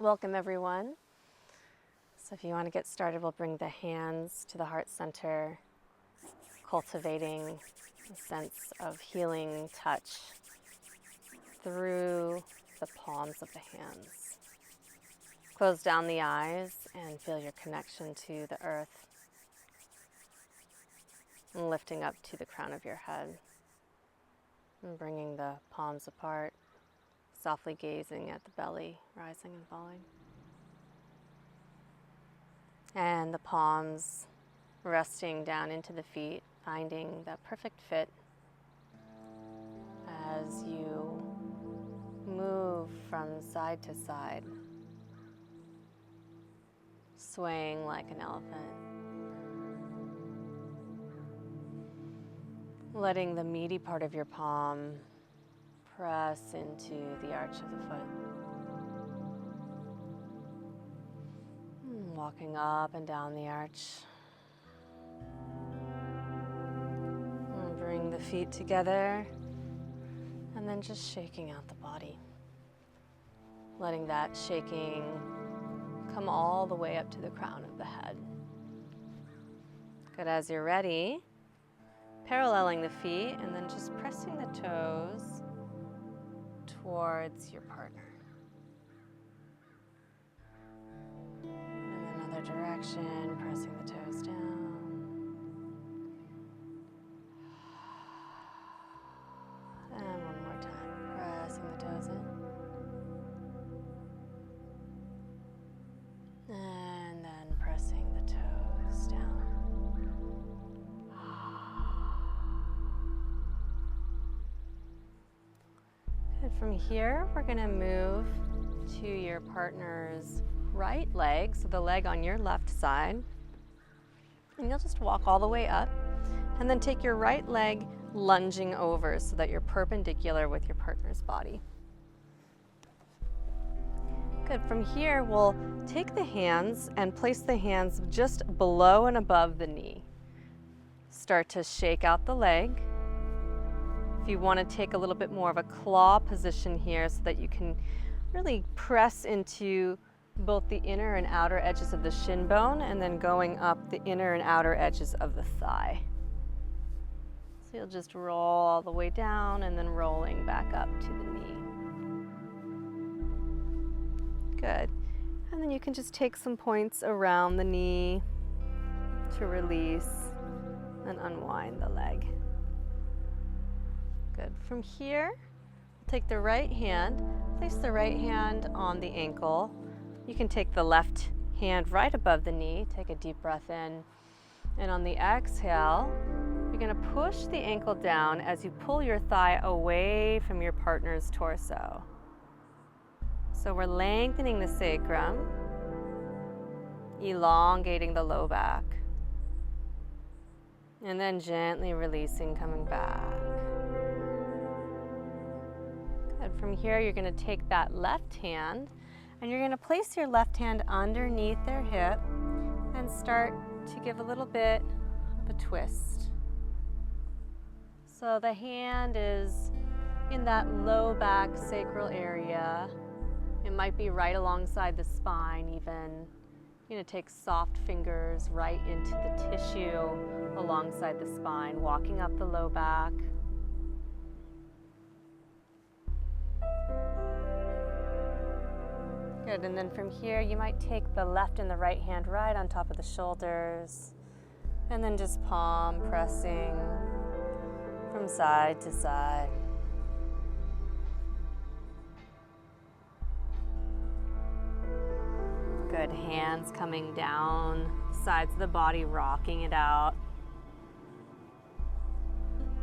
Welcome everyone. So if you want to get started, we'll bring the hands to the heart center, cultivating a sense of healing touch through the palms of the hands. Close down the eyes and feel your connection to the earth, and lifting up to the crown of your head, and bringing the palms apart, softly gazing at the belly, rising and falling. And the palms resting down into the feet, finding that perfect fit as you move from side to side, swaying like an elephant. Letting the meaty part of your palm press into the arch of the foot. Walking up and down the arch. And bring the feet together and then just shaking out the body. Letting that shaking come all the way up to the crown of the head. Good, as you're ready, paralleling the feet and then just pressing the toes towards your partner. Direction, pressing the toes down. And one more time, pressing the toes in. And then pressing the toes down. Good. From here, we're going to move to your partner's right leg, so the leg on your left side, and you'll just walk all the way up and then take your right leg lunging over so that you're perpendicular with your partner's body. Good. From here, we'll take the hands and place the hands just below and above the knee. Start to shake out the leg. If you want to take a little bit more of a claw position here so that you can really press into both the inner and outer edges of the shin bone, and then going up the inner and outer edges of the thigh. So you'll just roll all the way down and then rolling back up to the knee. Good. And then you can just take some points around the knee to release and unwind the leg. Good. From here, take the right hand, place the right hand on the ankle. You can take the left hand right above the knee, take a deep breath in, and on the exhale, you're going to push the ankle down as you pull your thigh away from your partner's torso. So we're lengthening the sacrum, elongating the low back, and then gently releasing, coming back. Good. From here, you're going to take that left hand and you're going to place your left hand underneath their hip and start to give a little bit of a twist. So the hand is in that low back sacral area. It might be right alongside the spine even. You're going to take soft fingers right into the tissue alongside the spine, walking up the low back. Good, and then from here you might take the left and the right hand right on top of the shoulders, and then just palm pressing from side to side. Good, hands coming down, sides of the body, rocking it out.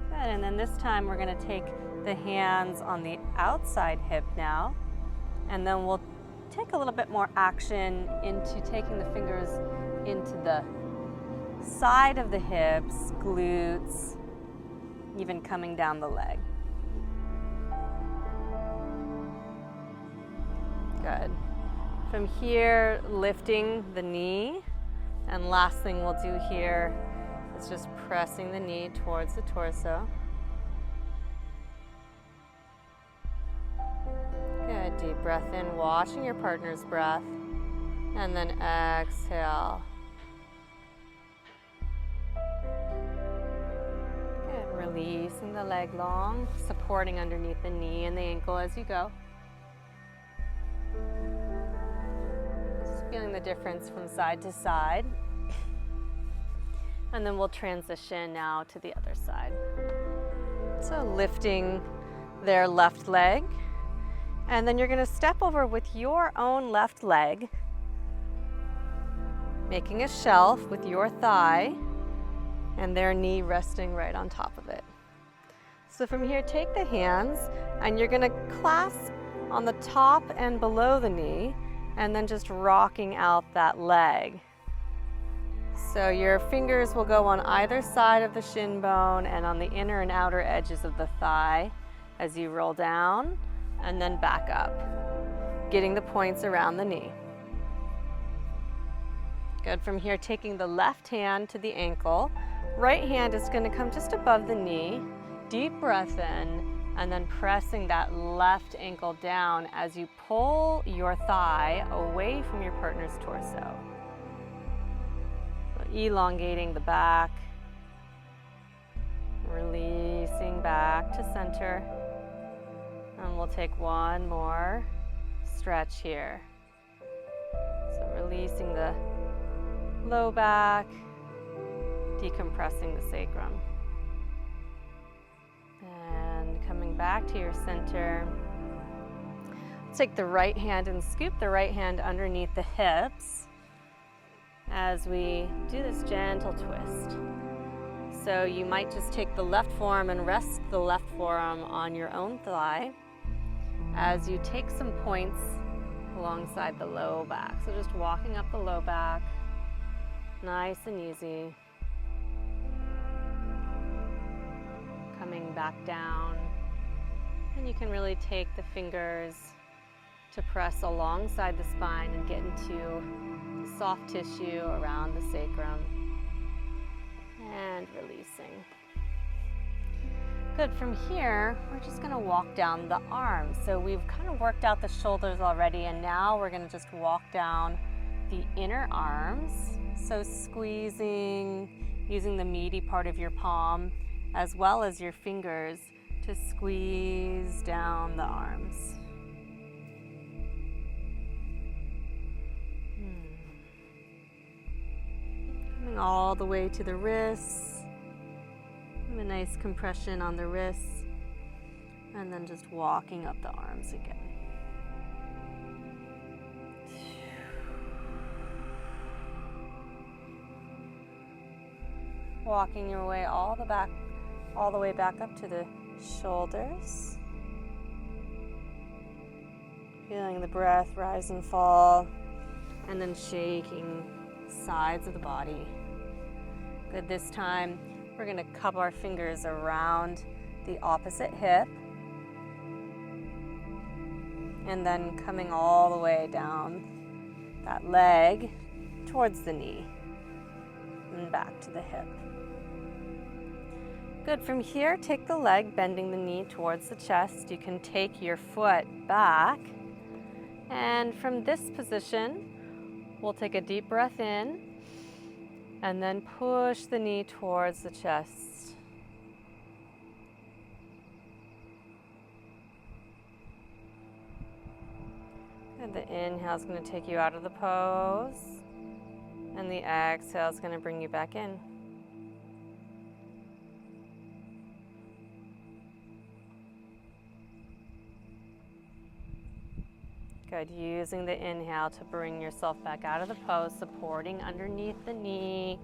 Good, and then this time we're going to take the hands on the outside hip now, and then we'll take a little bit more action into taking the fingers into the side of the hips, glutes, even coming down the leg. Good. From here, lifting the knee, and last thing we'll do here is just pressing the knee towards the torso. Good. a deep breath in, watching your partner's breath, and then exhale. Good, releasing the leg long, supporting underneath the knee and the ankle as you go. Just feeling the difference from side to side. And then we'll transition now to the other side. So lifting their left leg, and then you're going to step over with your own left leg, making a shelf with your thigh and their knee resting right on top of it. So from here, take the hands and you're going to clasp on the top and below the knee, and then just rocking out that leg. So your fingers will go on either side of the shin bone and on the inner and outer edges of the thigh as you roll down and then back up, getting the points around the knee. Good. From here, taking the left hand to the ankle. Right hand is going to come just above the knee. Deep breath in, and then pressing that left ankle down as you pull your thigh away from your partner's torso. So elongating the back, releasing back to center. And we'll take one more stretch here. So releasing the low back, decompressing the sacrum. And coming back to your center. Take the right hand and scoop the right hand underneath the hips as we do this gentle twist. So you might just take the left forearm and rest the left forearm on your own thigh as you take some points alongside the low back. So just walking up the low back, nice and easy. Coming back down, and you can really take the fingers to press alongside the spine and get into the soft tissue around the sacrum, and releasing. Good. From here, we're just going to walk down the arms. So we've kind of worked out the shoulders already, and now we're going to just walk down the inner arms. So squeezing, using the meaty part of your palm as well as your fingers to squeeze down the arms. Coming all the way to the wrists. A nice compression on the wrists. And then just walking up the arms again. Walking your way all the way back up to the shoulders. Feeling the breath rise and fall, and then shaking sides of the body. Good. This time, we're going to cup our fingers around the opposite hip, and then coming all the way down that leg towards the knee and back to the hip. Good. From here, take the leg, bending the knee towards the chest. You can take your foot back, and from this position, we'll take a deep breath in and then push the knee towards the chest. And the inhale is going to take you out of the pose, and the exhale is going to bring you back in. Good. Using the inhale to bring yourself back out of the pose, supporting underneath the knee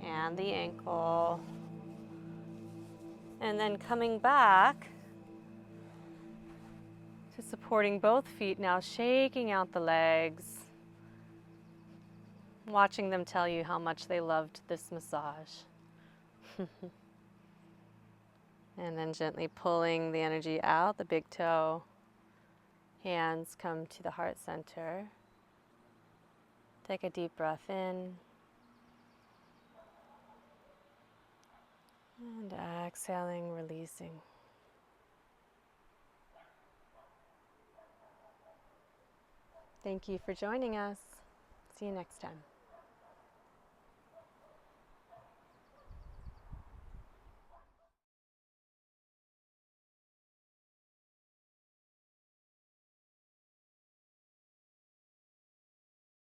and the ankle. And then coming back to supporting both feet, now shaking out the legs, watching them tell you how much they loved this massage. And then gently pulling the energy out the big toe. Hands come to the heart center. Take a deep breath in. And exhaling, releasing. Thank you for joining us. See you next time.